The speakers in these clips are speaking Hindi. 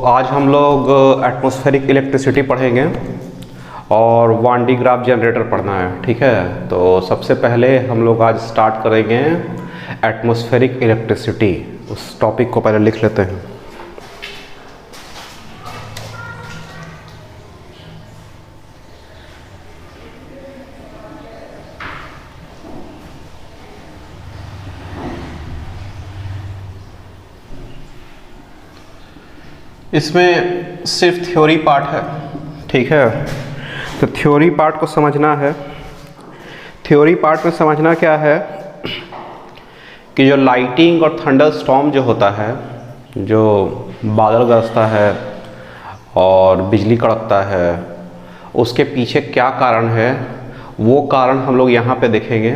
आज हम लोग एटमॉस्फेरिक इलेक्ट्रिसिटी पढ़ेंगे और वान डी ग्राफ जनरेटर पढ़ना है। ठीक है, तो सबसे पहले हम लोग आज स्टार्ट करेंगे एटमॉस्फेरिक इलेक्ट्रिसिटी। उस टॉपिक को पहले लिख लेते हैं। इसमें सिर्फ थ्योरी पार्ट है। ठीक है, तो थ्योरी पार्ट को समझना है। थ्योरी पार्ट में समझना क्या है कि जो लाइटिंग और थंडर स्टॉर्म जो होता है, जो बादल गरजता है और बिजली कड़कता है, उसके पीछे क्या कारण है, वो कारण हम लोग यहाँ पे देखेंगे।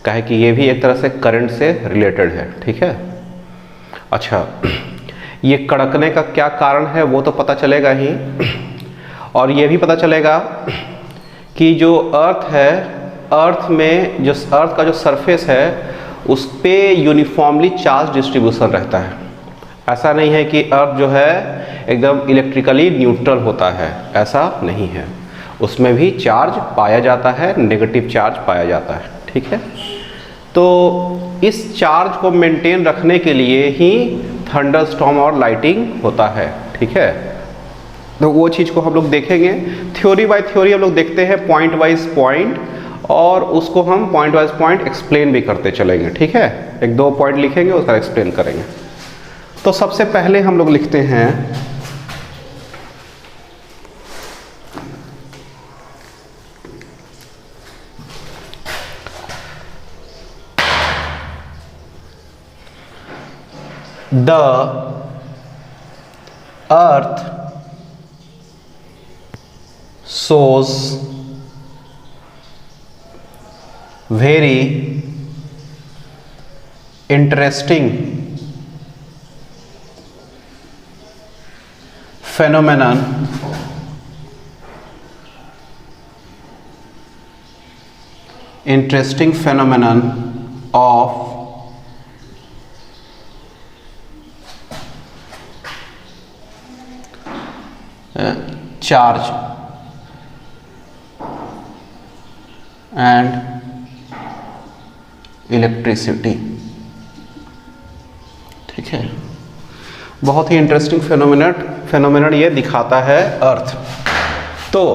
कहे कि ये भी एक तरह से करंट से रिलेटेड है। ठीक है, अच्छा, ये कड़कने का क्या कारण है वो तो पता चलेगा ही, और ये भी पता चलेगा कि जो अर्थ है, अर्थ में जो अर्थ का जो सरफेस है उस पे यूनिफॉर्मली चार्ज डिस्ट्रीब्यूशन रहता है। ऐसा नहीं है कि अर्थ जो है एकदम इलेक्ट्रिकली न्यूट्रल होता है, ऐसा नहीं है। उसमें भी चार्ज पाया जाता है, नेगेटिव चार्ज पाया जाता है। ठीक है, तो इस चार्ज को मेंटेन रखने के लिए ही थंडर स्टॉर्म और लाइटिंग होता है। ठीक है, तो वो चीज़ को हम लोग देखेंगे थ्योरी बाय थ्योरी। हम लोग देखते हैं पॉइंट वाइज पॉइंट, और उसको हम पॉइंट वाइज पॉइंट एक्सप्लेन भी करते चलेंगे। ठीक है, एक दो पॉइंट लिखेंगे, उसका एक्सप्लेन करेंगे। तो सबसे पहले हम लोग लिखते हैं the earth shows very interesting phenomenon of charge and electricity. ठीक है, बहुत ही इंटरेस्टिंग फेनोमेनन ये दिखाता है अर्थ। तो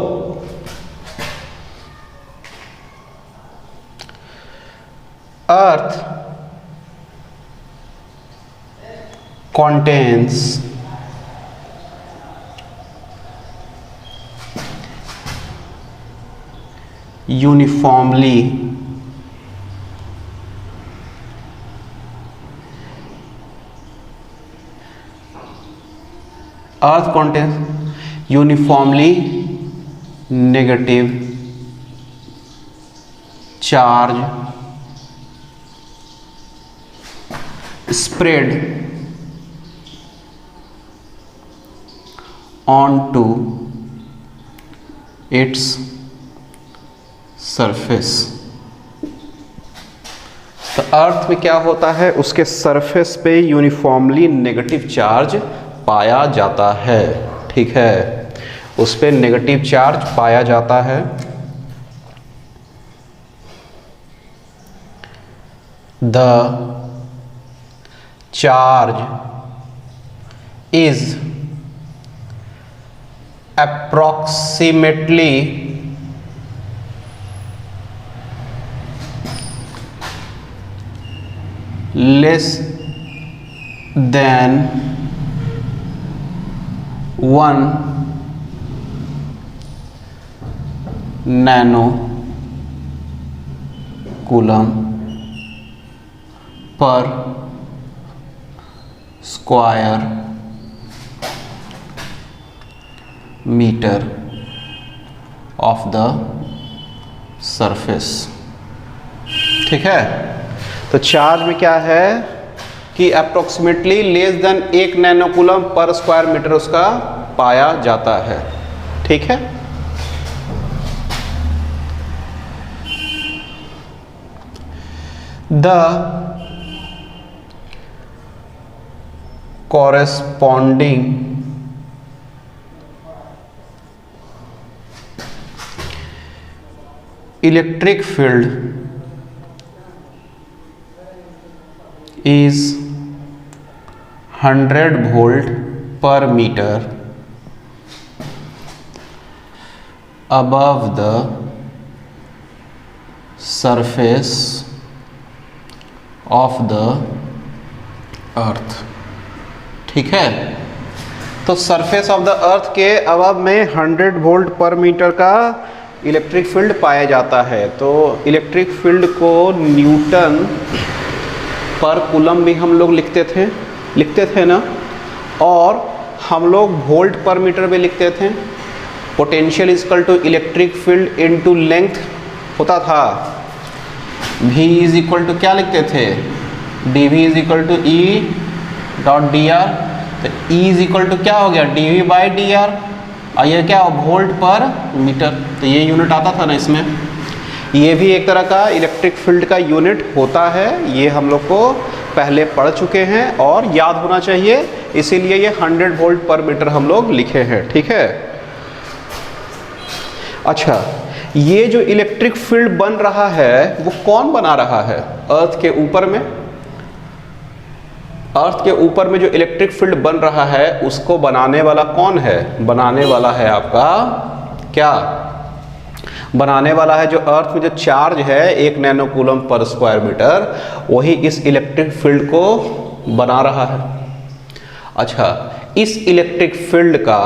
अर्थ contains uniformly earth contains uniformly negative charge spread onto its surface. तो अर्थ में क्या होता है, उसके सरफेस पे यूनिफॉर्मली नेगेटिव चार्ज पाया जाता है। ठीक है, उस पे नेगेटिव चार्ज पाया जाता है। The charge is approximately less than 1 nano coulomb per square meter of the surface। ठीक है, तो चार्ज में क्या है कि approximately less than 1 nano coulomb पर स्क्वायर मीटर उसका पाया जाता है। ठीक है, the corresponding electric field is 100 volt per meter above the surface of the earth। ठीक है, तो सरफेस ऑफ द अर्थ के अबव में 100 वोल्ट पर मीटर का इलेक्ट्रिक फील्ड पाया जाता है। तो इलेक्ट्रिक फील्ड को न्यूटन पर कूलम भी हम लोग लिखते थे ना, और हम लोग वोल्ट पर मीटर भी लिखते थे। Potential equal to electric field into length होता था। V इज इक्वल टू क्या लिखते थे, dV is equal to E dot d r. तो E इज इक्वल टू क्या हो गया, dV बाई डी आर, और ये क्या वोल्ट पर मीटर। तो ये यूनिट आता था ना इसमें। ये भी एक तरह का इलेक्ट्रिक फील्ड का यूनिट होता है, ये हम लोग को पहले पढ़ चुके हैं और याद होना चाहिए, इसीलिए ये 100 वोल्ट पर मीटर हम लोग लिखे हैं। ठीक है, अच्छा, ये जो इलेक्ट्रिक फील्ड बन रहा है वो कौन बना रहा है, अर्थ के ऊपर में। अर्थ के ऊपर में जो इलेक्ट्रिक फील्ड बन रहा है उसको बनाने वाला कौन है, बनाने वाला है आपका क्या, बनाने वाला है जो अर्थ में जो चार्ज है 1 नैनो कूलम पर स्क्वायर मीटर, वही इस इलेक्ट्रिक फील्ड को बना रहा है। अच्छा, इस इलेक्ट्रिक फील्ड का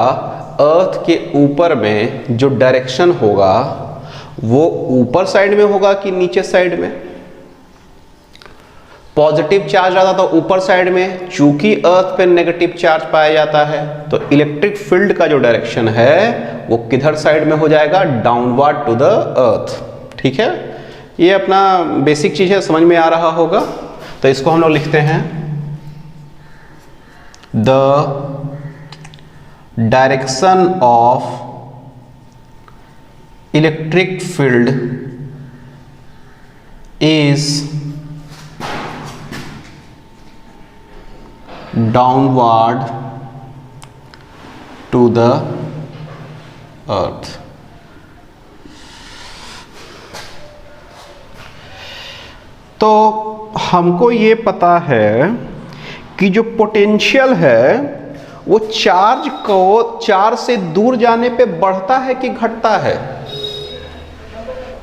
अर्थ के ऊपर में जो डायरेक्शन होगा वो ऊपर साइड में होगा कि नीचे साइड में। पॉजिटिव चार्ज आता तो ऊपर साइड में, चूंकि अर्थ पे नेगेटिव चार्ज पाया जाता है तो इलेक्ट्रिक फील्ड का जो डायरेक्शन है वो किधर साइड में हो जाएगा, डाउनवर्ड टू द अर्थ। ठीक है, ये अपना बेसिक चीज है, समझ में आ रहा होगा। तो इसको हम लोग लिखते हैं the direction of electric field is downward to the earth. तो हमको ये पता है कि जो पोटेंशियल है वो चार्ज को चार्ज से दूर जाने पे बढ़ता है कि घटता है।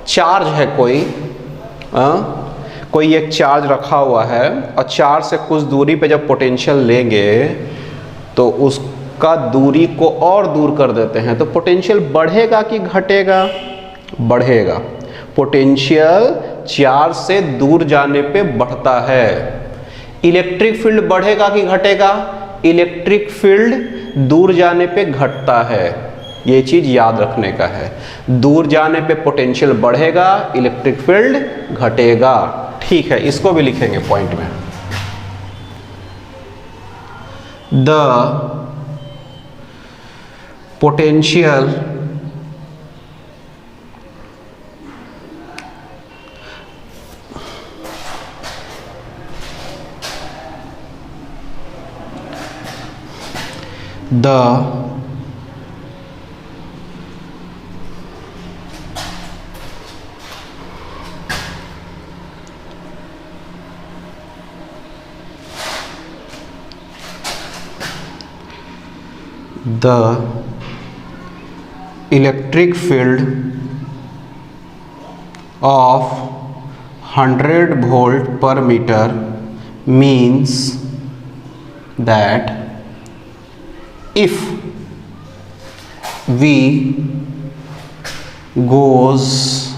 चार्ज है कोई एक चार्ज रखा हुआ है और चार्ज से कुछ दूरी पे जब पोटेंशियल लेंगे तो उसका दूरी को और दूर कर देते हैं, तो पोटेंशियल बढ़ेगा कि घटेगा, बढ़ेगा। पोटेंशियल चार्ज से दूर जाने पे बढ़ता है। इलेक्ट्रिक फील्ड बढ़ेगा कि घटेगा, इलेक्ट्रिक फील्ड दूर जाने पे घटता है। ये चीज याद रखने का है, दूर जाने पे पोटेंशियल बढ़ेगा, इलेक्ट्रिक फील्ड घटेगा। ठीक है, इसको भी लिखेंगे पॉइंट में। The potential the electric field of 100 volt per meter means that if V goes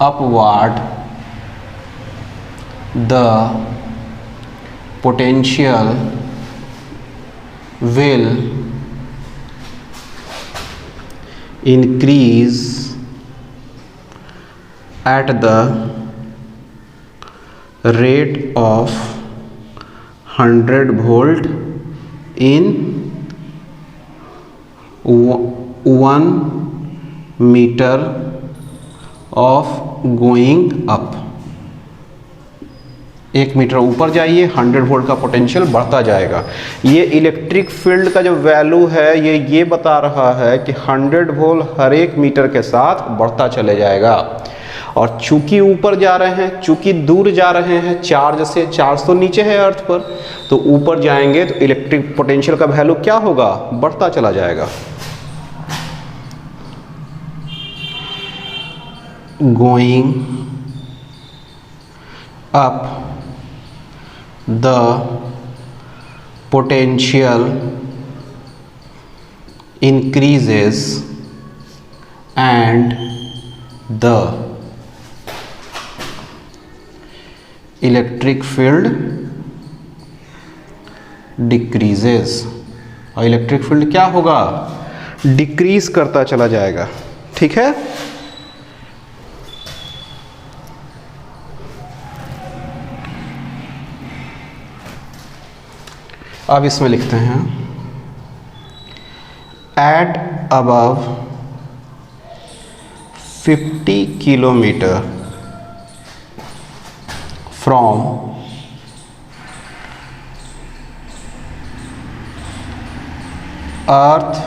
upward, the potential will increase at the rate of 100 volt in 1 meter of going up। 1 metre ऊपर जाइए 100 वोल्ट का पोटेंशियल बढ़ता जाएगा। ये इलेक्ट्रिक फील्ड का जो वैल्यू है ये बता रहा है कि 100 वोल्ट हर 1 मीटर के साथ बढ़ता चले जाएगा। और चूंकि ऊपर जा रहे हैं, चूंकि दूर जा रहे हैं चार्ज से, चार्ज तो नीचे है अर्थ पर, तो ऊपर जाएंगे तो इलेक्ट्रिक पोटेंशियल का वैल्यू क्या होगा, बढ़ता चला जाएगा। Going up the potential increases and the electric field decreases। और इलेक्ट्रिक फील्ड क्या होगा, डिक्रीज करता चला जाएगा। ठीक है, अब इसमें लिखते हैं eight above 50 kilometre from earth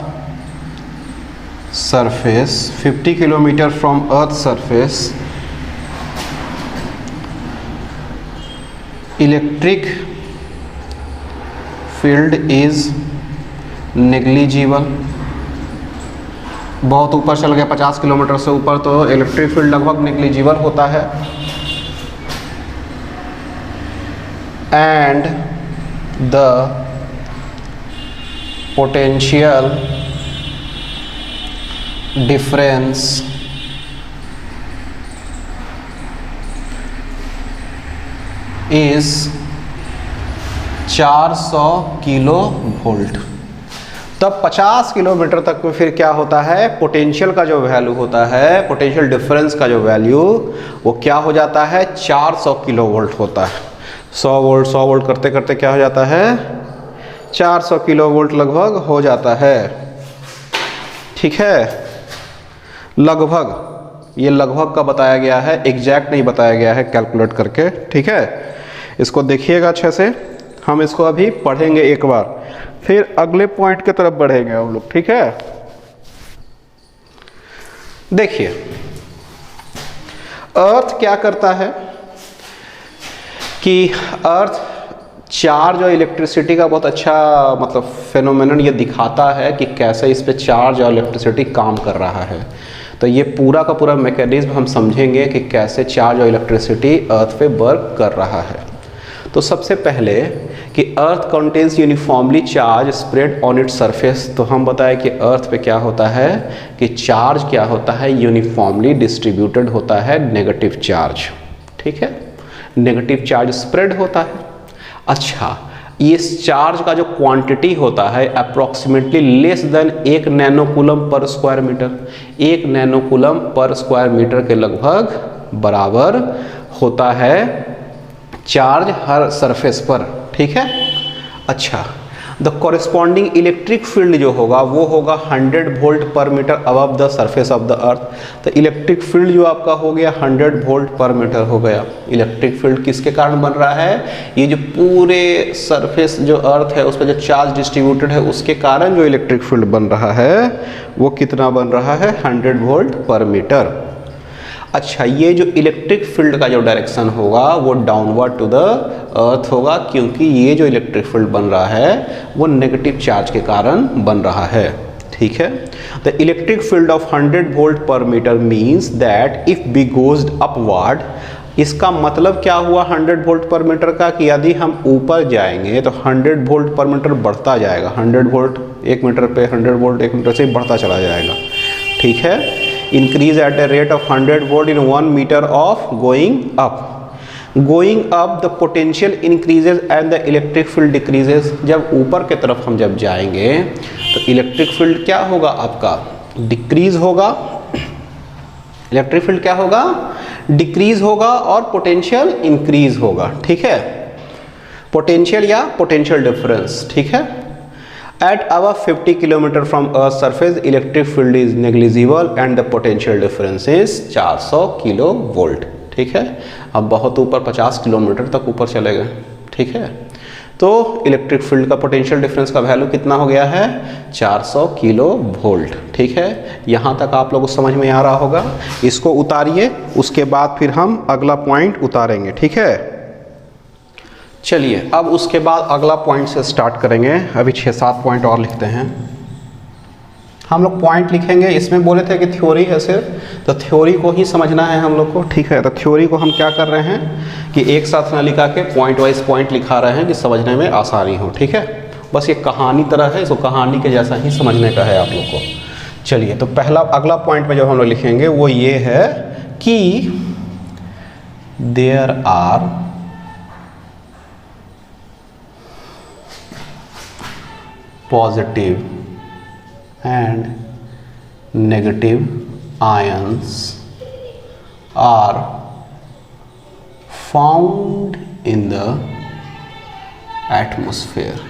surface, 50 kilometre from earth surface, electric field is negligible. बहुत ऊपर चल गया 50 किलोमीटर से ऊपर तो इलेक्ट्रिक फील्ड लगभग नेग्लिजिबल होता है। And the potential difference is 400 kilo volt. तब 50 किलोमीटर तक में फिर क्या होता है, पोटेंशियल का जो वैल्यू होता है, पोटेंशियल डिफरेंस का जो वैल्यू वो क्या हो जाता है, 400 किलो वोल्ट होता है। 100 वोल्ट करते करते क्या हो जाता है, 400 किलो वोल्ट लगभग हो जाता है। ठीक है, लगभग, ये लगभग का बताया गया है, एग्जैक्ट नहीं बताया गया है कैलकुलेट करके। ठीक है, इसको देखिएगा अच्छे से, हम इसको अभी पढ़ेंगे एक बार, फिर अगले पॉइंट की तरफ बढ़ेंगे हम लोग। ठीक है, देखिए अर्थ क्या करता है कि अर्थ चार्ज और इलेक्ट्रिसिटी का बहुत अच्छा मतलब फेनोमेनन ये दिखाता है कि कैसे इस पे चार्ज और इलेक्ट्रिसिटी काम कर रहा है। तो ये पूरा का पूरा मैकेनिज्म हम समझेंगे कि कैसे चार्ज और इलेक्ट्रिसिटी अर्थ पे वर्क कर रहा है। तो सबसे पहले कि earth contains uniformly charge spread on its surface, तो हम बताएं कि अर्थ पे क्या होता है कि चार्ज क्या होता है, यूनिफॉर्मली डिस्ट्रीब्यूटेड होता है, नेगेटिव चार्ज। ठीक है, नेगेटिव चार्ज स्प्रेड होता है। अच्छा, इस चार्ज का जो क्वांटिटी होता है अप्रॉक्सीमेटली लेस देन 1 नैनोकूलम पर स्क्वायर मीटर, 1 नैनोकूलम पर स्क्वायर मीटर के लगभग बराबर होता है चार्ज हर सरफेस पर। ठीक है, अच्छा, द कॉरेस्पॉन्डिंग इलेक्ट्रिक फील्ड जो होगा वो होगा 100 वोल्ट पर metre above the surface of the earth. तो इलेक्ट्रिक फील्ड जो आपका हो गया 100 वोल्ट पर मीटर हो गया। इलेक्ट्रिक फील्ड किसके कारण बन रहा है, ये जो पूरे सरफेस जो अर्थ है उस पर जो चार्ज डिस्ट्रीब्यूटेड है उसके कारण जो इलेक्ट्रिक फील्ड बन रहा है वो कितना बन रहा है, 100 वोल्ट पर मीटर। अच्छा, ये जो इलेक्ट्रिक फील्ड का जो डायरेक्शन होगा वो डाउनवर्ड टू द अर्थ होगा, क्योंकि ये जो इलेक्ट्रिक फील्ड बन रहा है वो नेगेटिव चार्ज के कारण बन रहा है। ठीक है, the electric field of 100 volt पर metre means that if B goes upward, इसका मतलब क्या हुआ 100 वोल्ट पर मीटर का, कि यदि हम ऊपर जाएंगे तो 100 वोल्ट पर मीटर बढ़ता जाएगा। 100 वोल्ट 1 मीटर पे 100 वोल्ट 1 मीटर से बढ़ता चला जाएगा। ठीक है, increase at a rate of 100 volt in 1 meter of going up. Going up the potential increases and the electric field decreases। जब ऊपर के तरफ हम जब जाएंगे तो इलेक्ट्रिक फील्ड क्या होगा आपका, डिक्रीज होगा। इलेक्ट्रिक फील्ड क्या होगा, डिक्रीज होगा, और पोटेंशियल इंक्रीज होगा। ठीक है, पोटेंशियल या पोटेंशियल डिफरेंस। ठीक है, at above 50 km from Earth's surface, electric field is negligible and the potential difference is 400 kilo volt. ठीक है। अब बहुत ऊपर 50 किलोमीटर तक ऊपर चले गए, ठीक है। तो इलेक्ट्रिक फील्ड का पोटेंशियल डिफरेंस का वैल्यू कितना हो गया है, 400 किलो वोल्ट, ठीक है। यहाँ तक आप लोगों को समझ में आ रहा होगा। इसको उतारिए, उसके बाद फिर हम अगला पॉइंट उतारेंगे, ठीक है। चलिए अब उसके बाद अगला पॉइंट से स्टार्ट करेंगे। अभी 6-7 पॉइंट और लिखते हैं। हम लोग पॉइंट लिखेंगे, इसमें बोले थे कि थ्योरी है सिर्फ, तो थ्योरी को ही समझना है हम लोग को, ठीक है। तो थ्योरी को हम क्या कर रहे हैं कि एक साथ ना लिखा के पॉइंट वाइज पॉइंट लिखा रहे हैं कि समझने में आसानी हो, ठीक है। बस ये कहानी तरह है, इसको कहानी के जैसा ही समझने का है आप लोग को। चलिए तो पहला अगला पॉइंट में जो हम लोग लिखेंगे वो ये है कि there are positive and negative ions are found in the atmosphere,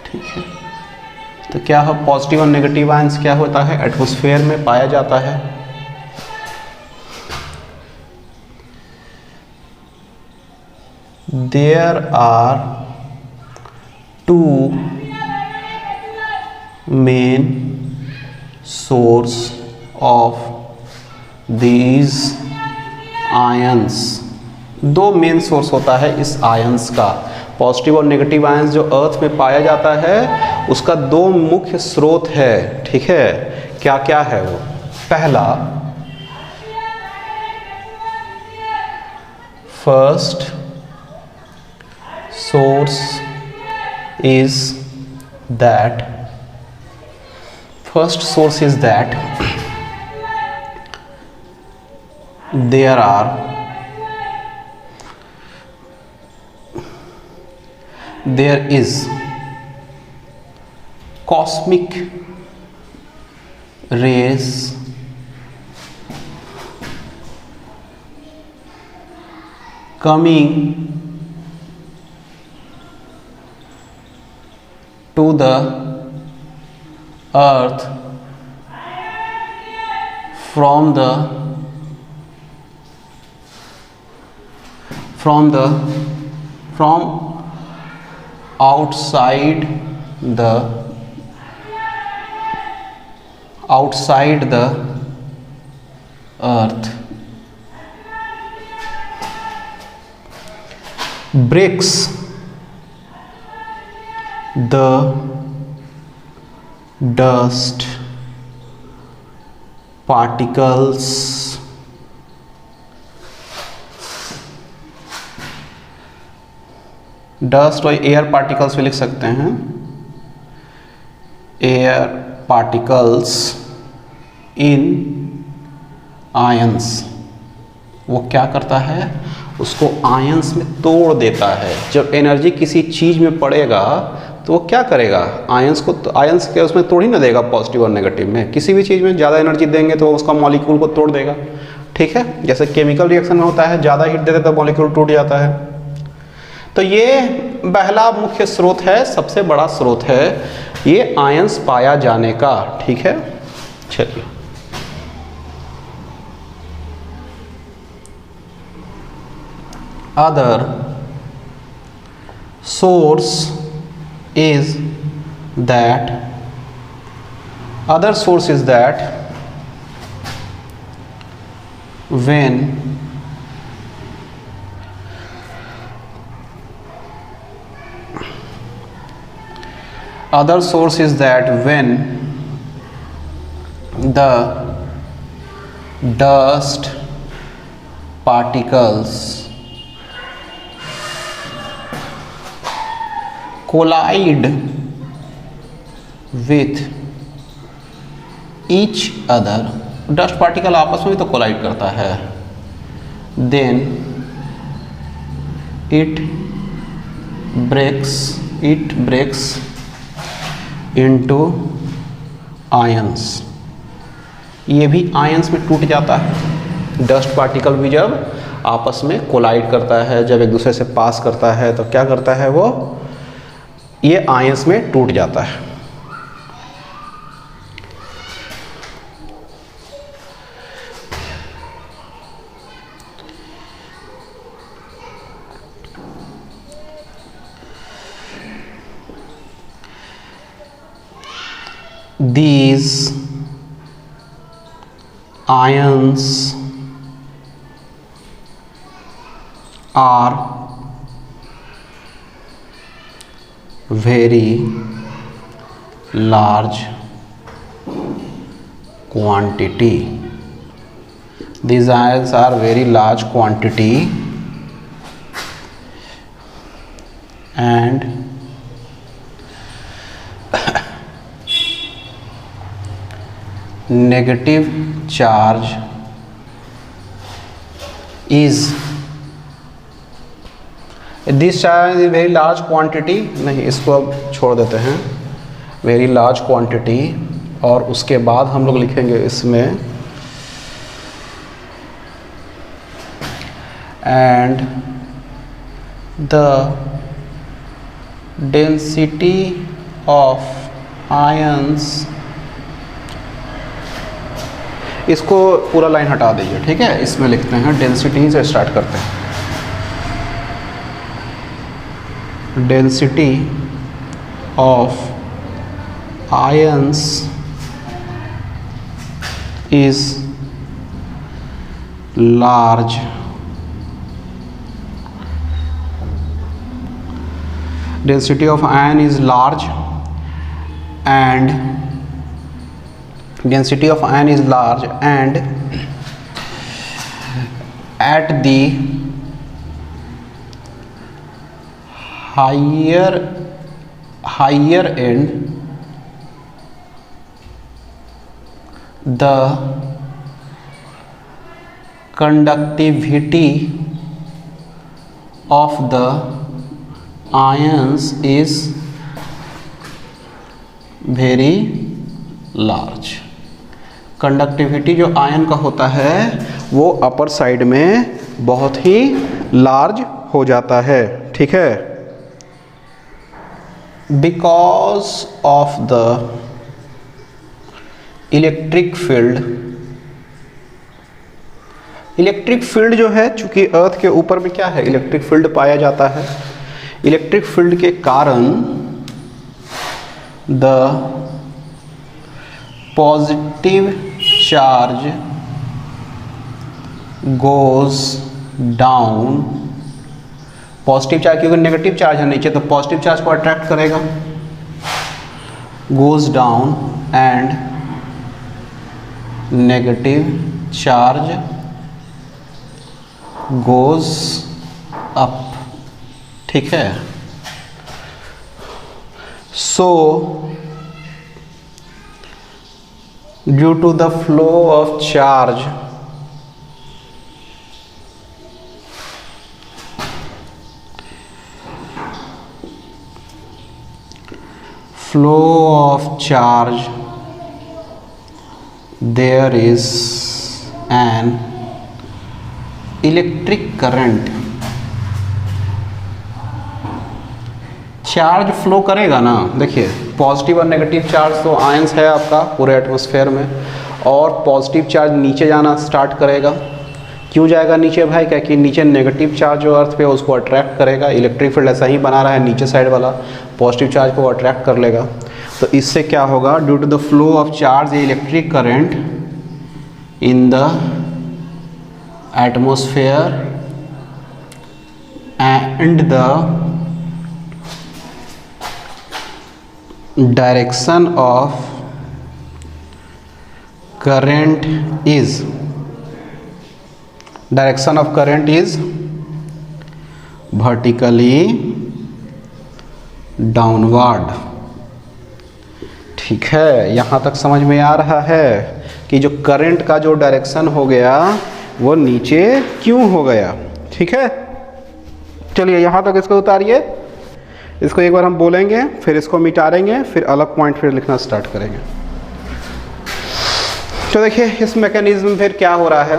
ठीक है। तो क्या है पॉजिटिव और नेगेटिव आयंस क्या होता है, एटमॉस्फेयर में पाया जाता है। There are two main source of these ions, दो मेन सोर्स होता है इस आयंस का। पॉजिटिव और नेगेटिव आयंस जो अर्थ में पाया जाता है उसका दो मुख्य स्रोत है, ठीक है। क्या क्या है वो, पहला first source is that there is cosmic rays coming to the earth from outside the earth, breaks the dust particles dust और एयर पार्टिकल्स भी लिख सकते हैं। एयर पार्टिकल्स इन आयंस, वो क्या करता है, उसको आयंस में तोड़ देता है। जब एनर्जी किसी चीज़ में पड़ेगा तो वो क्या करेगा, आयंस को, आयंस के उसमें तोड़ ही ना देगा। पॉजिटिव और नेगेटिव में किसी भी चीज़ में ज़्यादा एनर्जी देंगे तो उसका मॉलिक्यूल को तोड़ देगा, ठीक है। जैसे केमिकल रिएक्शन में होता है, ज़्यादा हीट देते तो मॉलिक्यूल टूट जाता है। तो ये पहला मुख्य स्रोत है, सबसे बड़ा स्रोत है ये आयंस पाया जाने का, ठीक है। चलिए other source is that when the dust particles collide with each other, dust particle आपस में भी तो कोलाइड करता है, then it breaks into ions, ये भी आयंस में टूट जाता है। डस्ट पार्टिकल भी जब आपस में कोलाइड करता है, जब एक दूसरे से पास करता है तो क्या करता है वो, ये आयंस में टूट जाता है। these ions are very large quantity. These ions are very large quantity and negative charge is, this charge is very large quantity, नहीं इसको अब छोड़ देते हैं, वेरी लार्ज क्वांटिटी, और उसके बाद हम लोग लिखेंगे इसमें and the density of ions, इसको पूरा लाइन हटा दीजिए, ठीक है, इसमें लिखते हैं डेंसिटी से स्टार्ट करते हैं। Density of ions is large density of ion is large and density of ion is large and at the higher end the conductivity of the ions is very large. Conductivity जो आयन का होता है वो अपर साइड में बहुत ही लार्ज हो जाता है, ठीक है। Because of the electric field, electric field जो है, चूंकि अर्थ के ऊपर में क्या है, इलेक्ट्रिक फील्ड पाया जाता है, इलेक्ट्रिक फील्ड के कारण the positive charge goes down, positive charge, क्योंकि नेगेटिव चार्ज है नीचे तो पॉजिटिव चार्ज को अट्रैक्ट करेगा, goes down and negative charge goes up, ठीक है। So due to the flow of charge there is an electric current, charge flow करेगा ना, देखिए पॉजिटिव और नेगेटिव चार्ज तो आयंस है आपका पूरे एटमॉस्फेयर में, और पॉजिटिव चार्ज नीचे जाना स्टार्ट करेगा। क्यों जाएगा नीचे भाई, क्या कि नीचे नेगेटिव चार्ज जो अर्थ पे है उसको अट्रैक्ट करेगा, इलेक्ट्रिक फील्ड ऐसा ही बना रहा है, नीचे साइड वाला पॉजिटिव चार्ज को अट्रैक्ट कर लेगा। तो इससे क्या होगा, due to the flow of charge electric current in the atmosphere and the direction of current is, direction of current is vertically downward। ठीक है, यहाँ तक समझ में आ रहा है कि जो करंट का जो डायरेक्शन हो गया वो नीचे क्यों हो गया, ठीक है। चलिए यहाँ तक इसको उतारिए, इसको एक बार हम बोलेंगे फिर इसको मिटाएंगे, फिर अलग पॉइंट फिर लिखना स्टार्ट करेंगे। तो देखिए इस मैकेनिज्म में फिर क्या हो रहा है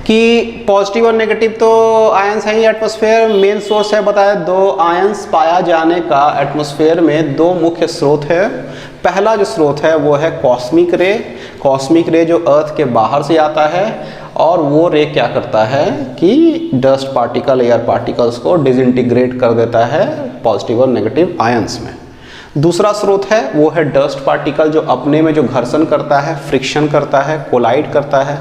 कि पॉजिटिव और नेगेटिव तो आयंस है ही एटमॉस्फेयर, मेन सोर्स है बताया, दो आयंस पाया जाने का एटमॉस्फेयर में दो मुख्य स्रोत है। पहला जो स्रोत है वो है कॉस्मिक रे, कॉस्मिक रे जो अर्थ के बाहर से आता है, और वो रे क्या करता है कि डस्ट पार्टिकल, एयर पार्टिकल्स को डिसइंटीग्रेट कर देता है पॉजिटिव और नेगेटिव आयंस में। दूसरा स्रोत है वो है डस्ट पार्टिकल, जो अपने में जो घर्षण करता है, फ्रिक्शन करता है, कोलाइड करता है,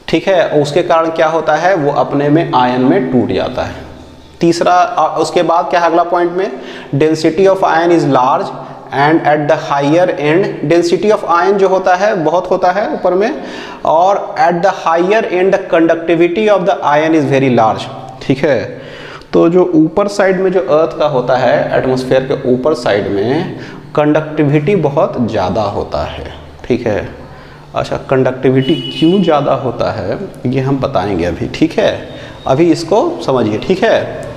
ठीक है। उसके कारण क्या होता है, वो अपने में आयन में टूट जाता है। तीसरा, उसके बाद क्या है अगला पॉइंट में, density of ion is large and at the higher end, density of ion जो होता है बहुत होता है ऊपर में, और at the higher end the conductivity of the ion is very large, ठीक है। तो जो ऊपर साइड में जो अर्थ का होता है, एटमॉस्फेयर के ऊपर साइड में कंडक्टिविटी बहुत ज़्यादा होता है, ठीक है। अच्छा, कंडक्टिविटी क्यों ज़्यादा होता है ये हम बताएंगे अभी, ठीक है। अभी इसको समझिए, ठीक है।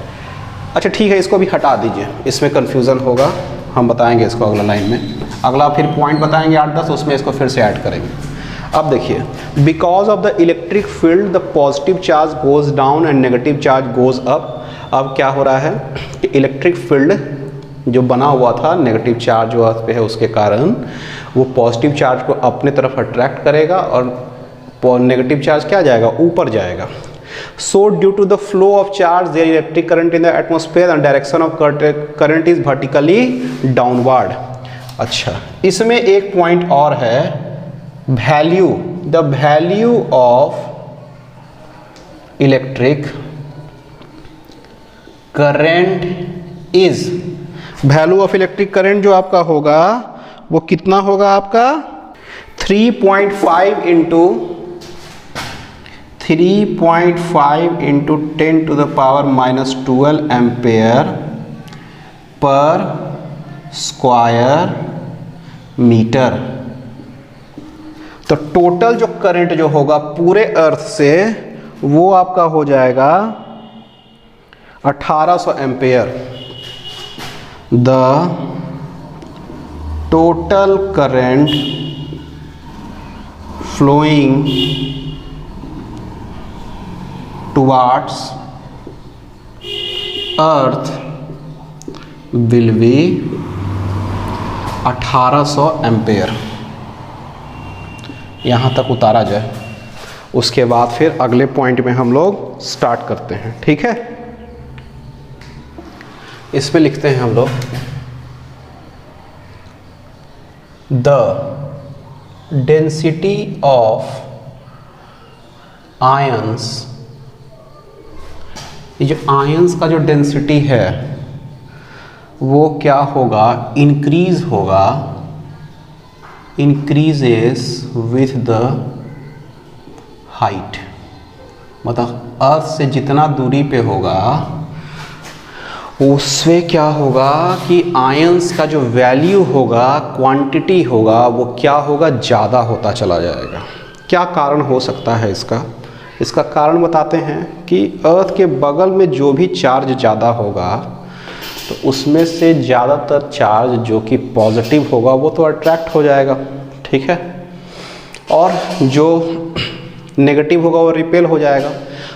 अच्छा ठीक है, इसको भी हटा दीजिए, इसमें कन्फ्यूज़न होगा, हम बताएंगे इसको अगला लाइन में। अगला फिर पॉइंट बताएंगे 8-10, उसमें इसको फिर से ऐड करेंगे। अब देखिए, because of the electric field the positive charge goes down and negative charge goes up. अब क्या हो रहा है कि इलेक्ट्रिक फील्ड जो बना हुआ था, नेगेटिव चार्ज जो अर्थ पे है उसके कारण, वो पॉजिटिव चार्ज को अपने तरफ अट्रैक्ट करेगा और नेगेटिव चार्ज क्या जाएगा, ऊपर जाएगा। So due to the flow of charge there electric current in the atmosphere and direction of current is vertically downward. अच्छा, इसमें एक पॉइंट और है, value, the value of electric current is, value of electric current जो आपका होगा वो कितना होगा आपका, 3.5 इंटू 10⁻² एम्पेयर पर स्क्वायर मीटर। तो टोटल जो करंट जो होगा पूरे अर्थ से वो आपका हो जाएगा 1800 ampere. The total current flowing towards earth will be 1800 ampere. यहाँ तक उतारा जाए, उसके बाद फिर अगले पॉइंट में हम लोग स्टार्ट करते हैं, ठीक है। इसमें लिखते हैं हम लोग, द डेंसिटी ऑफ आयंस, ये जो आयंस का जो डेंसिटी है वो क्या होगा, इंक्रीज होगा, इंक्रीजेस विथ द हाइट। मतलब अर्थ से जितना दूरी पे होगा उससे क्या होगा कि आयंस का जो वैल्यू होगा, क्वांटिटी होगा, वो क्या होगा, ज़्यादा होता चला जाएगा। क्या कारण हो सकता है इसका? इसका कारण बताते हैं कि अर्थ के बगल में जो भी चार्ज ज़्यादा होगा तो उसमें से ज़्यादातर चार्ज जो कि पॉजिटिव होगा वो तो अट्रैक्ट हो जाएगा, ठीक है, और जो नेगेटिव होगा वो रिपेल हो जाएगा।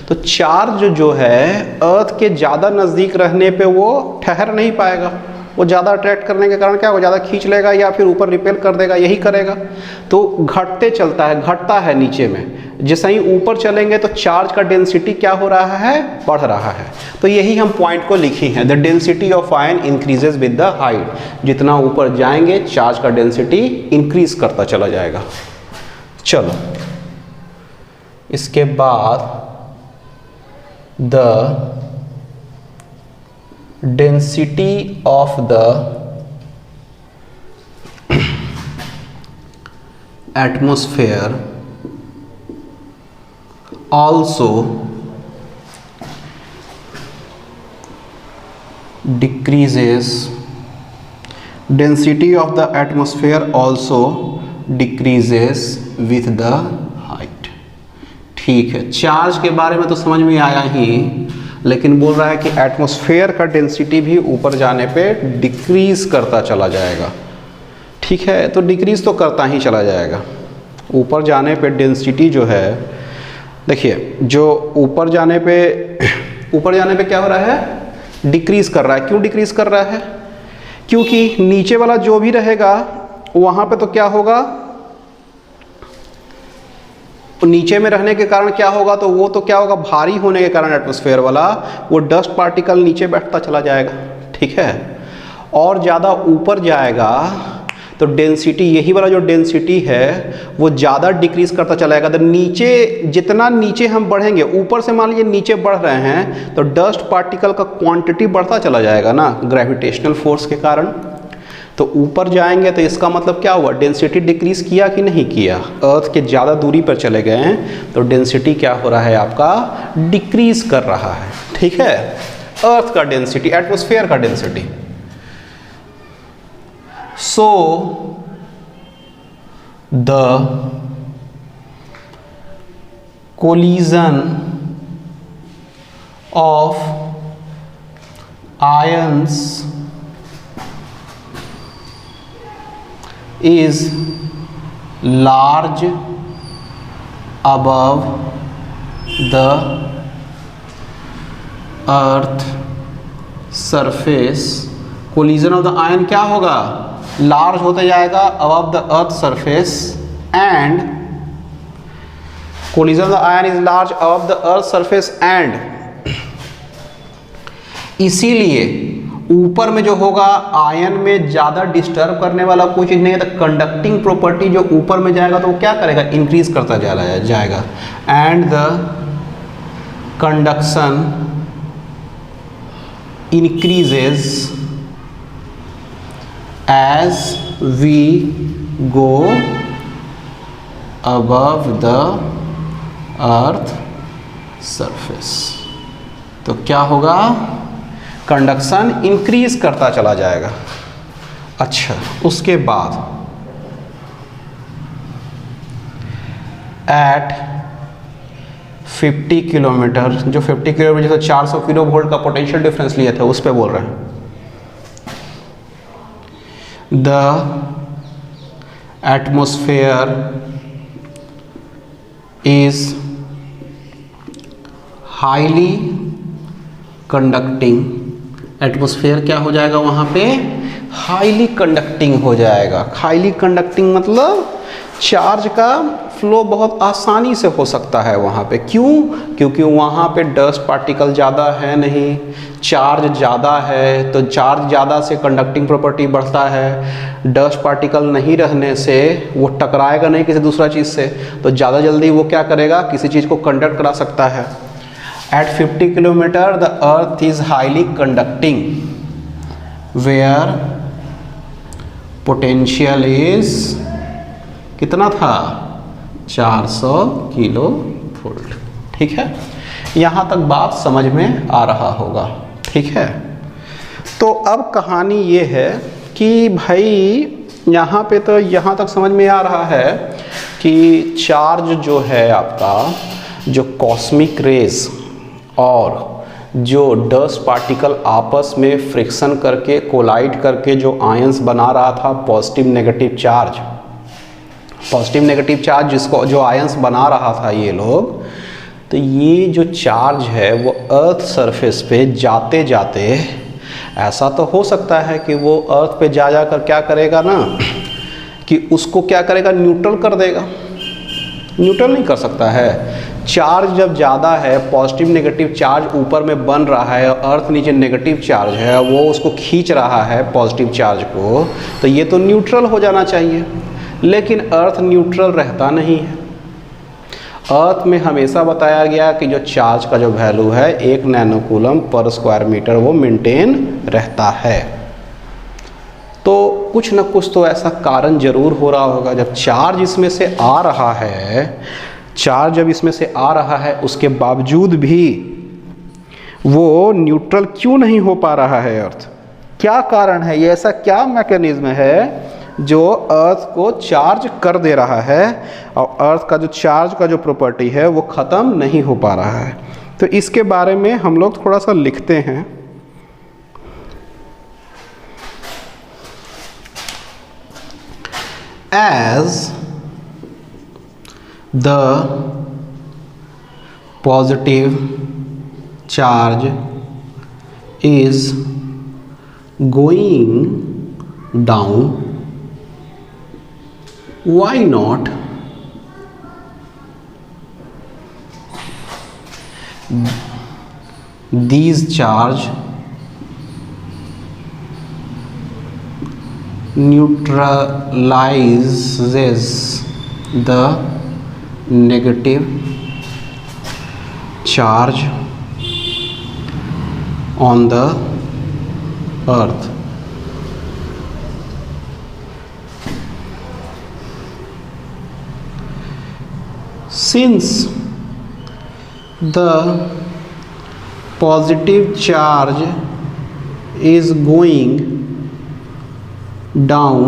तो चार्ज जो है अर्थ के ज़्यादा नज़दीक रहने पे वो ठहर नहीं पाएगा, वो ज़्यादा अट्रैक्ट करने के कारण क्या, वो ज़्यादा खींच लेगा या फिर ऊपर रिपेल कर देगा, यही करेगा। तो घटते चलता है, घटता है नीचे में, जैसे ही ऊपर चलेंगे तो चार्ज का डेंसिटी क्या हो रहा है, बढ़ रहा है। तो यही हम पॉइंट को लिखी हैं, the density of ion increases with the height. जितना ऊपर जाएंगे चार्ज का डेंसिटी इंक्रीज करता चला जाएगा। चलो, इसके बाद the density of the atmosphere also decreases, density of the atmosphere also decreases with the height। ठीक है, चार्ज के बारे में तो समझ में आया ही, लेकिन बोल रहा है कि एटमॉस्फेयर का डेंसिटी भी ऊपर जाने पे डिक्रीज करता चला जाएगा, ठीक है। तो डिक्रीज तो करता ही चला जाएगा, ऊपर जाने पे डेंसिटी जो है, देखिए जो ऊपर जाने पे क्या हो रहा है, डिक्रीज कर रहा है। क्यों डिक्रीज कर रहा है? क्योंकि नीचे वाला जो भी रहेगा वहां पे तो क्या होगा, नीचे में रहने के कारण क्या होगा, तो वो तो क्या होगा, भारी होने के कारण एटमॉस्फेयर वाला वो डस्ट पार्टिकल नीचे बैठता चला जाएगा, ठीक है। और ज़्यादा ऊपर जाएगा तो डेंसिटी, यही वाला जो डेंसिटी है वो ज़्यादा डिक्रीज करता चला जाएगा। तो नीचे, जितना नीचे हम बढ़ेंगे, ऊपर से मान लीजिए नीचे बढ़ रहे हैं तो डस्ट पार्टिकल का क्वांटिटी बढ़ता चला जाएगा ना ग्रेविटेशनल फोर्स के कारण। तो ऊपर जाएंगे तो इसका मतलब क्या हुआ, डेंसिटी डिक्रीज किया कि नहीं किया। अर्थ के ज़्यादा दूरी पर चले गए हैं तो डेंसिटी क्या हो रहा है आपका, डिक्रीज कर रहा है। ठीक है, अर्थ का डेंसिटी, एटमॉस्फेयर का density. So the collision of ions is large above the earth surface। Collision of the ion क्या होगा, लार्ज होते जाएगा above the earth surface, and collision of the ion is large above the earth surface and, इसीलिए ऊपर में जो होगा आयन में ज़्यादा डिस्टर्ब करने वाला कोई चीज़ नहीं है। तो कंडक्टिंग प्रॉपर्टी जो ऊपर में जाएगा तो वो क्या करेगा, इंक्रीज करता जाएगा। And the conduction increases as we go above the earth surface। तो क्या होगा, कंडक्शन इंक्रीज करता चला जाएगा। अच्छा, उसके बाद एट 50 किलोमीटर, जो 50 किलोमीटर जैसे 400 किलो वोल्ट का पोटेंशियल डिफरेंस लिया था उस पर बोल रहे हैं, the atmosphere is highly conducting। Atmosphere क्या हो जाएगा वहाँ पे, हाईली कंडक्टिंग हो जाएगा। हाईली कंडक्टिंग मतलब चार्ज का फ्लो बहुत आसानी से हो सकता है वहाँ पे। क्यों, क्योंकि वहाँ पे डस्ट पार्टिकल ज़्यादा है नहीं, चार्ज ज़्यादा है, तो चार्ज ज़्यादा से कंडक्टिंग प्रॉपर्टी बढ़ता है। डस्ट पार्टिकल नहीं रहने से वो टकराएगा नहीं किसी दूसरा चीज़ से, तो ज़्यादा जल्दी वो क्या करेगा, किसी चीज़ को कंडक्ट करा सकता है। At 50 kilometre the earth is highly conducting where potential is कितना था, 400 किलो वोल्ट। ठीक है, यहाँ तक बात समझ में आ रहा होगा। ठीक है, तो अब कहानी ये है कि भाई यहाँ पे तो यहाँ तक समझ में आ रहा है कि चार्ज जो है आपका, जो कॉस्मिक रेज और जो डस्ट पार्टिकल आपस में फ्रिक्शन करके कोलाइड करके जो आयंस बना रहा था, पॉजिटिव नेगेटिव चार्ज जिसको जो आयंस बना रहा था ये लोग, तो ये जो चार्ज है वो अर्थ सरफेस पे जाते जाते ऐसा तो हो सकता है कि वो अर्थ पे जा कर क्या करेगा ना, कि उसको क्या करेगा, न्यूट्रल कर देगा। न्यूट्रल नहीं कर सकता है। चार्ज जब ज़्यादा है, पॉजिटिव नेगेटिव चार्ज ऊपर में बन रहा है, अर्थ नीचे नेगेटिव चार्ज है, वो उसको खींच रहा है पॉजिटिव चार्ज को, तो ये तो न्यूट्रल हो जाना चाहिए। लेकिन अर्थ न्यूट्रल रहता नहीं है। अर्थ में हमेशा बताया गया कि जो चार्ज का जो वैल्यू है 1 नैनोकूलम पर स्क्वायर मीटर वो मेंटेन रहता है। तो कुछ न कुछ तो ऐसा कारण जरूर हो रहा होगा। जब चार्ज इसमें से आ रहा है, चार्ज जब इसमें से आ रहा है, उसके बावजूद भी वो न्यूट्रल क्यों नहीं हो पा रहा है अर्थ? क्या कारण है? ये ऐसा क्या मैकेनिज्म है जो अर्थ को चार्ज कर दे रहा है और अर्थ का जो चार्ज का जो प्रॉपर्टी है वो ख़त्म नहीं हो पा रहा है? तो इसके बारे में हम लोग थोड़ा सा लिखते हैं। As the positive charge is going down, why not these charge neutralizes the negative charge on the earth. Since the positive charge is going down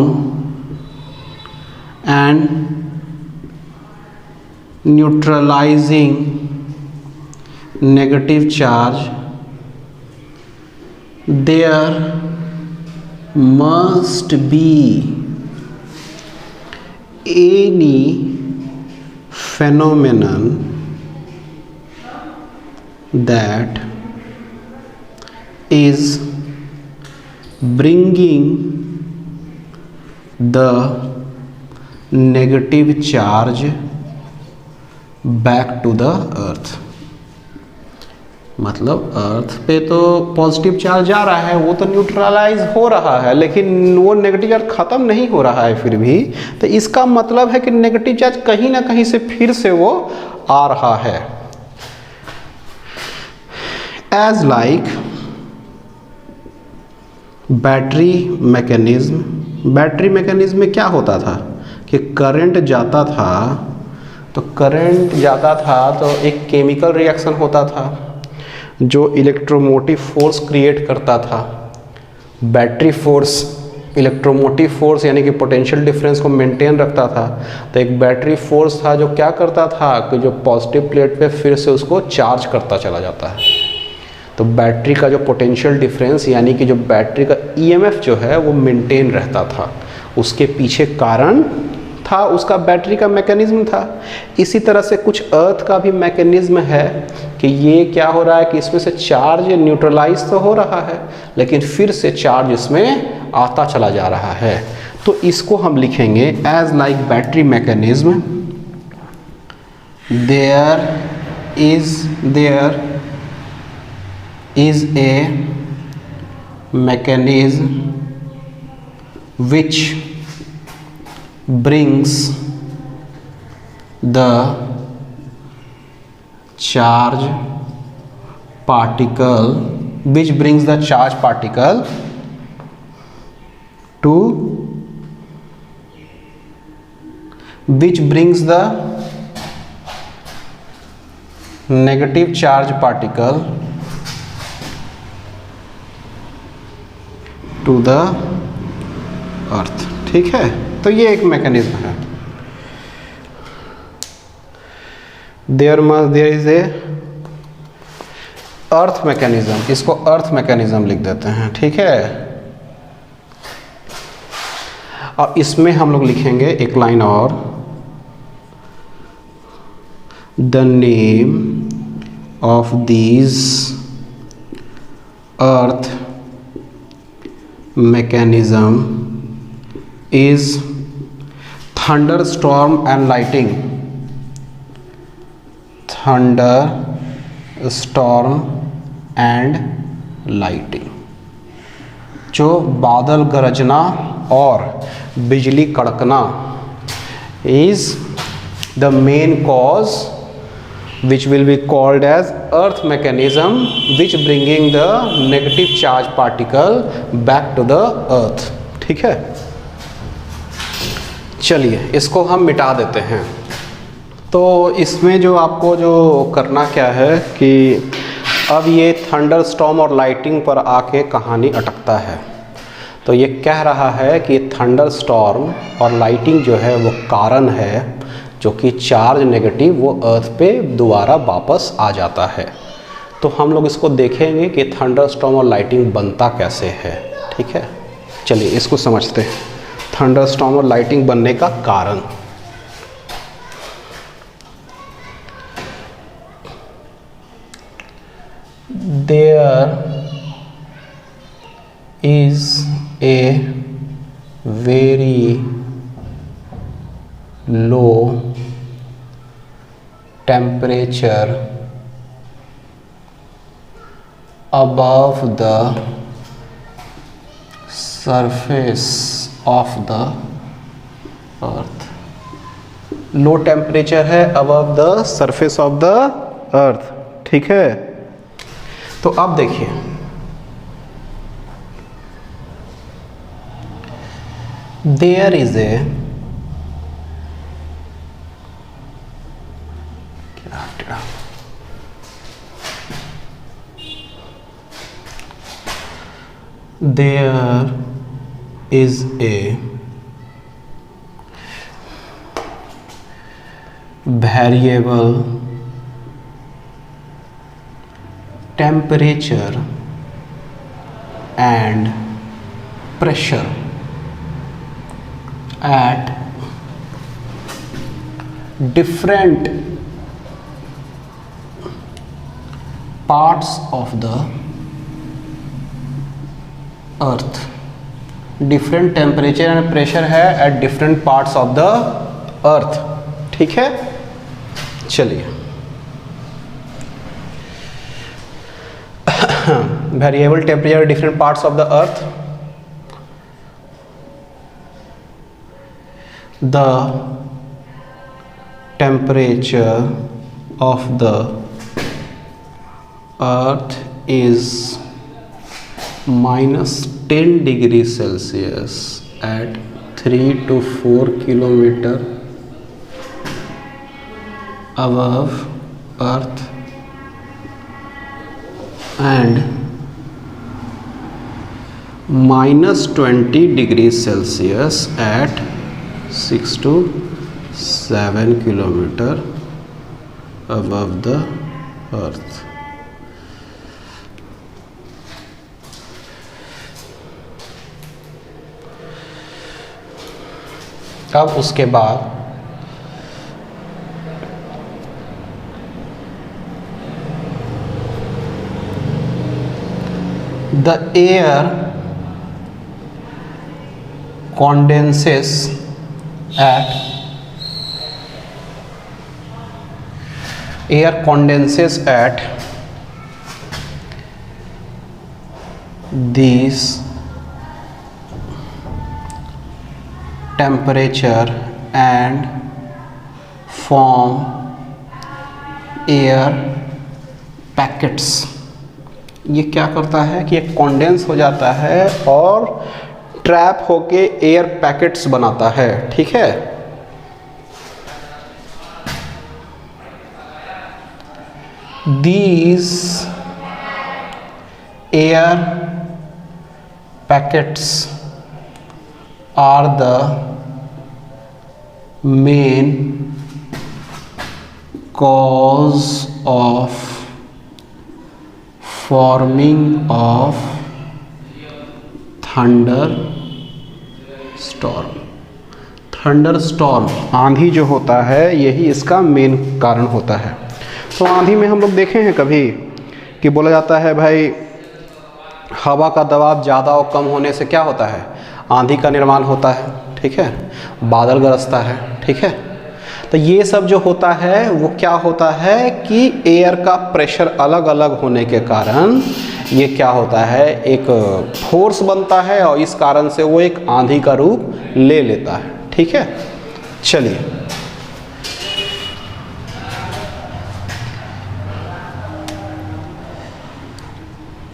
and neutralizing negative charge, there must be any phenomenon that is bringing the negative charge back to the earth. मतलब अर्थ पे तो पॉजिटिव चार्ज जा रहा है, वो तो न्यूट्रलाइज हो रहा है, लेकिन वो नेगेटिव चार्ज ख़त्म नहीं हो रहा है फिर भी। तो इसका मतलब है कि नेगेटिव चार्ज कहीं ना कहीं से फिर से वो आ रहा है। As like battery mechanism. Battery mechanism में क्या होता था कि करंट जाता था, तो करंट जाता था तो एक केमिकल रिएक्शन होता था जो इलेक्ट्रोमोटिव फोर्स क्रिएट करता था। बैटरी फोर्स इलेक्ट्रोमोटिव फोर्स यानी कि पोटेंशियल डिफरेंस को मेंटेन रखता था। तो एक बैटरी फोर्स था जो क्या करता था कि जो पॉजिटिव प्लेट पे फिर से उसको चार्ज करता चला जाता है। तो बैटरी का जो पोटेंशियल डिफरेंस यानी कि जो बैटरी का ईएमएफ जो है वो मेंटेन रहता था, उसके पीछे कारण था उसका बैटरी का मैकेनिज्म था। इसी तरह से कुछ अर्थ का भी मैकेनिज्म है कि ये क्या हो रहा है कि इसमें से चार्ज न्यूट्रलाइज तो हो रहा है लेकिन फिर से चार्ज इसमें आता चला जा रहा है। तो इसको हम लिखेंगे as like battery mechanism there is a mechanism which brings the charge particle to which brings the negative charge particle to the earth। ठीक है, तो ये एक मैकेनिज्म है। There is a earth mechanism, इसको अर्थ मैकेनिज्म लिख देते हैं। ठीक है, और इसमें हम लोग लिखेंगे एक लाइन और, the name of these earth mechanism is thunderstorm and lightning। thunderstorm and lightning, जो बादल गरजना और बिजली कड़कना is the main cause which will be called as earth mechanism which bringing the negative charge particle back to the earth। ठीक है, चलिए इसको हम मिटा देते हैं। तो इसमें जो आपको जो करना क्या है कि अब ये थंडर स्टॉर्म और लाइटिंग पर आके कहानी अटकता है। तो ये कह रहा है कि थंडर स्टॉर्म और लाइटिंग जो है वो कारण है जो कि चार्ज नेगेटिव वो अर्थ पे दोबारा वापस आ जाता है। तो हम लोग इसको देखेंगे कि थंडर स्टॉर्म और लाइटिंग बनता कैसे है। ठीक है, चलिए इसको समझते हैं, थंडर स्टॉर्म और लाइटिंग बनने का कारण। There is a very low temperature above the surface of the earth. Low temperature है above the surface of the earth, ठीक है। तो अब देखिए, there is a there is a variable temperature and pressure at different parts of the earth. Different temperature and pressure है at different parts of the earth, ठीक है। चलिए, variable temperature different parts of the earth, the temperature of the earth is -10 degree Celsius at 3 to 4 kilometre above earth and -20 degree Celsius at 6 to 7 kilometre above the earth। अब उसके बाद the air condenses at these temperature and form air packets। ये क्या करता है कि ये कॉन्डेंस हो जाता है और ट्रैप होके एयर पैकेट्स बनाता है, ठीक है। These air packets are the main cause of forming of thunderstorm। Thunderstorm, आंधी जो होता है, यही इसका मेन कारण होता है। तो आंधी में हम लोग देखे हैं कभी कि बोला जाता है भाई हवा का दबाव ज़्यादा और कम होने से क्या होता है, आंधी का निर्माण होता है, ठीक है, बादल गरजता है, ठीक है। तो ये सब जो होता है वो क्या होता है कि एयर का प्रेशर अलग अलग होने के कारण ये क्या होता है, एक फोर्स बनता है और इस कारण से वो एक आंधी का रूप ले लेता है, ठीक है। चलिए,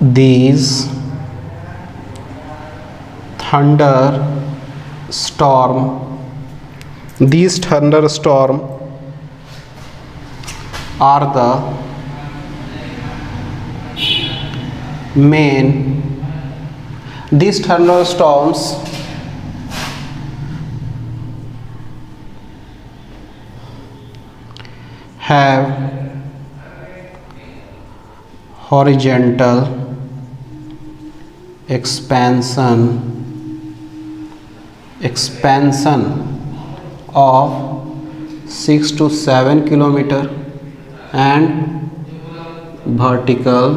these thunderstorm are the main, these thunderstorms have horizontal expansion of 6 to 7 kilometer and vertical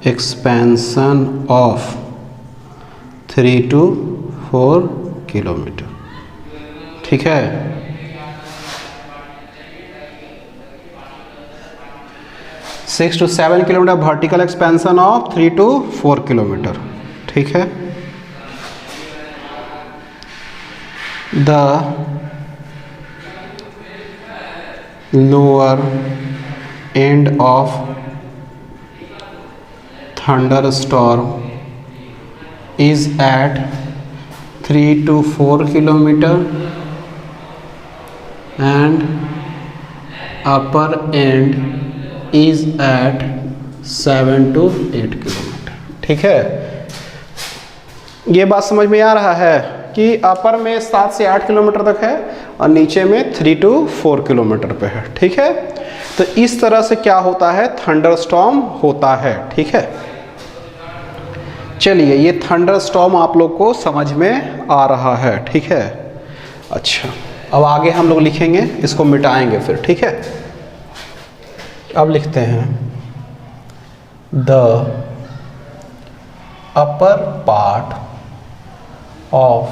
expansion of 3 to 4 kilometre, ठीक है। 6 to 7 kilometre, vertical expansion of 3 to 4 kilometre. ठीक है, the lower end of thunderstorm is at 3 to 4 kilometer and upper end is at 7 to 8 kilometre. ठीक है, ये बात समझ में आ रहा है कि अपर में 7 से 8 किलोमीटर तक है और नीचे में 3 to 4 किलोमीटर पे है। ठीक है, तो इस तरह से क्या होता है, थंडरस्टॉर्म होता है। ठीक है, चलिए ये थंडरस्टॉर्म आप लोग को समझ में आ रहा है। ठीक है, अच्छा अब आगे हम लोग लिखेंगे, इसको मिटाएंगे फिर। ठीक है, अब लिखते हैं the upper part of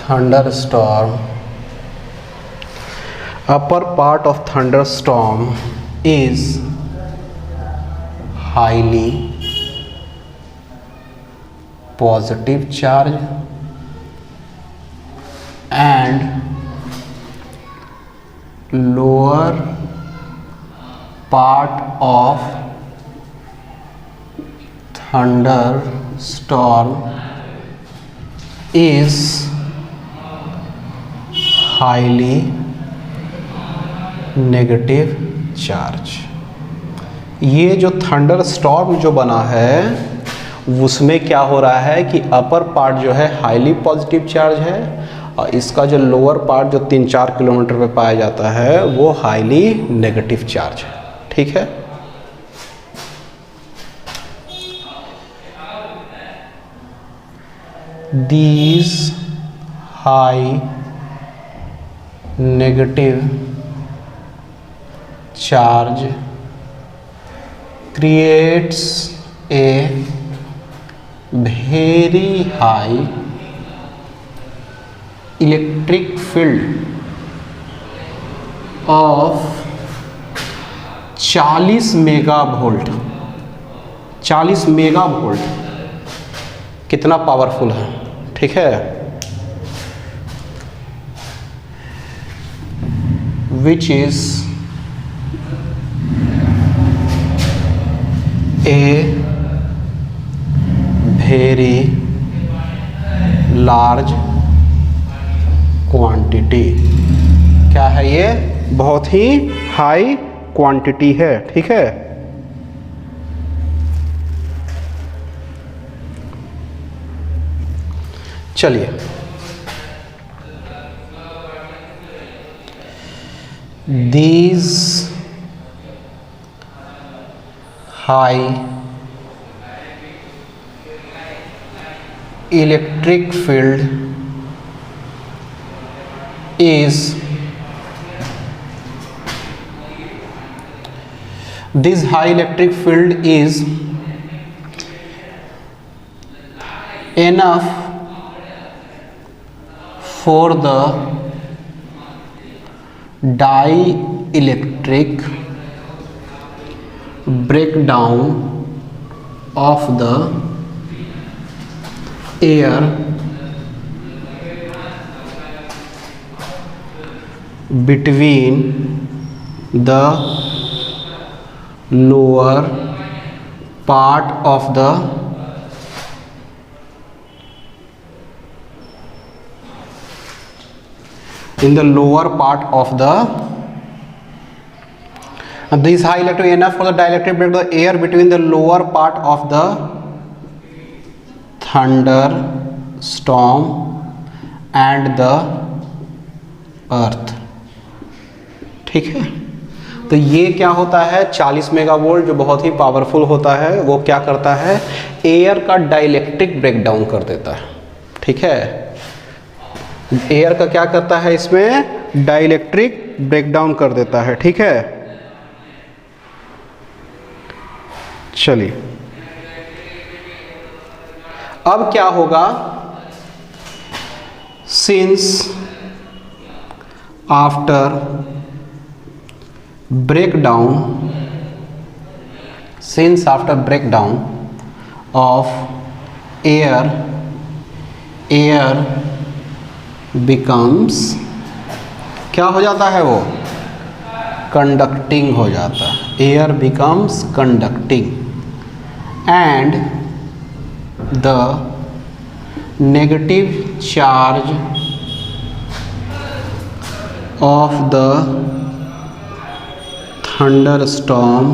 thunderstorm, upper part of thunderstorm is highly positive charge and lower part of thunderstorm is highly negative charge. ये जो थंडर स्टॉर्म जो बना है उसमें क्या हो रहा है कि अपर पार्ट जो है हाईली पॉजिटिव चार्ज है और इसका जो लोअर पार्ट जो 3-4 किलोमीटर पे पाया जाता है वो हाईली नेगेटिव चार्ज है। ठीक है, these high negative charge creates a very high electric field of 40 mega volt. 40 mega volt कितना पावरफुल है। ठीक है, which is a very large quantity। क्या है ये, बहुत ही हाई क्वांटिटी है। ठीक है, चलिए these high electric field is this high electric field is enough for the dielectric breakdown of the air between the lower part of the lower part of the this high electric enough for the dielectric break the air between the lower part of the thunderstorm and the earth। ठीक है, तो ये क्या होता है, 40 मेगावोल्ट जो बहुत ही पावरफुल होता है वो क्या करता है, एयर का डाइलेक्ट्रिक ब्रेकडाउन कर देता है। ठीक है, एयर का क्या करता है, इसमें डाइलेक्ट्रिक ब्रेकडाउन कर देता है। ठीक है, चलिए अब क्या होगा, since after breakdown, since after breakdown of air becomes, क्या हो जाता है वो, कंडक्टिंग हो जाता है, air becomes conducting and the negative charge of the thunderstorm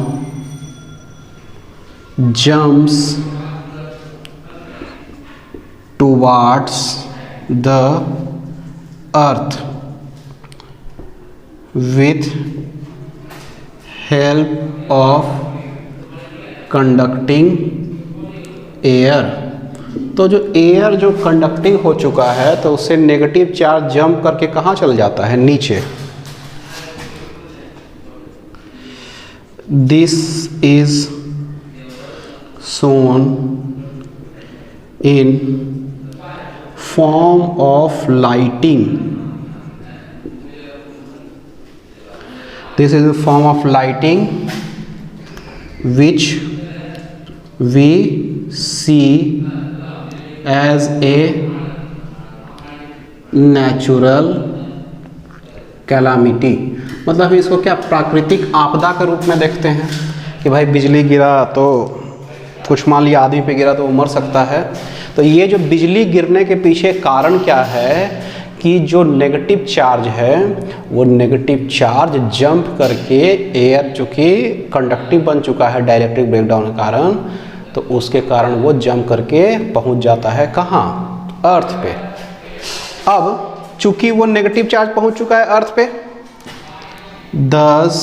jumps towards the earth with help of conducting air। तो जो एयर जो कंडक्टिंग हो चुका है तो उससे नेगेटिव चार्ज जंप करके कहाँ चल जाता है, नीचे। This is shown in form of lighting. This is a form of lighting which we see as a natural calamity। मतलब इसको क्या प्राकृतिक आपदा के रूप में देखते हैं कि भाई बिजली गिरा तो कुछ मान लिया आदमी पे गिरा तो वो मर सकता है। तो ये जो बिजली गिरने के पीछे कारण क्या है कि जो नेगेटिव चार्ज है वो नेगेटिव चार्ज जंप करके एयर चूँकि कंडक्टिव बन चुका है डाइलेक्ट्रिक ब्रेकडाउन के कारण, तो उसके कारण वो जंप करके पहुंच जाता है कहाँ, अर्थ पे। अब चूँकि वो नेगेटिव चार्ज पहुंच चुका है अर्थ पे, thus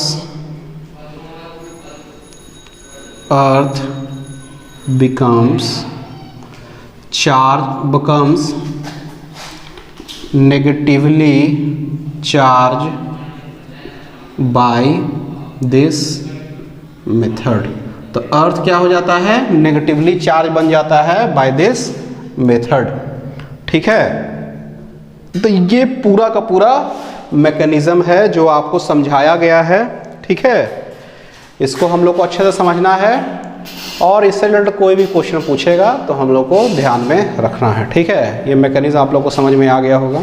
earth becomes negatively charged by this method। तो अर्थ क्या हो जाता है, नेगेटिवली चार्ज बन जाता है बाय दिस मेथड। ठीक है, तो ये पूरा का पूरा मैकेनिज्म है जो आपको समझाया गया है। ठीक है, इसको हम लोग को अच्छे से समझना है और इससे रिलेटेड कोई भी क्वेश्चन पूछेगा तो हम लोग को ध्यान में रखना है। ठीक है, ये मैकेनिज्म आप लोग को समझ में आ गया होगा।